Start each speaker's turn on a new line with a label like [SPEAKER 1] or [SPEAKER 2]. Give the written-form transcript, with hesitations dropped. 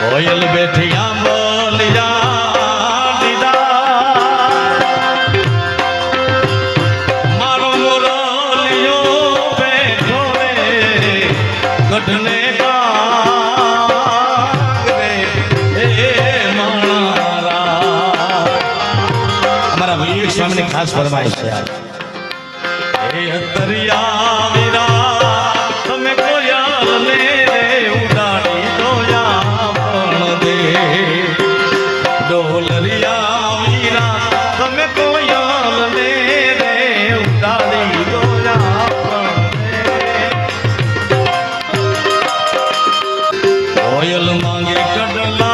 [SPEAKER 1] કોયલ બેઠિયા બોલિયા દીદા મારો મોરલિયો બેઠો રે ગઢને કાગરે હે મારા અમારા વિવેક સ્વામીની ખાસ ફરમાઈશ છે હે દરિયા વીરા તમે કોયલ ને ઉડાડી દોયા ડોલરિયા વીરા તમે કોયલ ને રે ઉડાડી દોયા કોયલ માંગે કડલા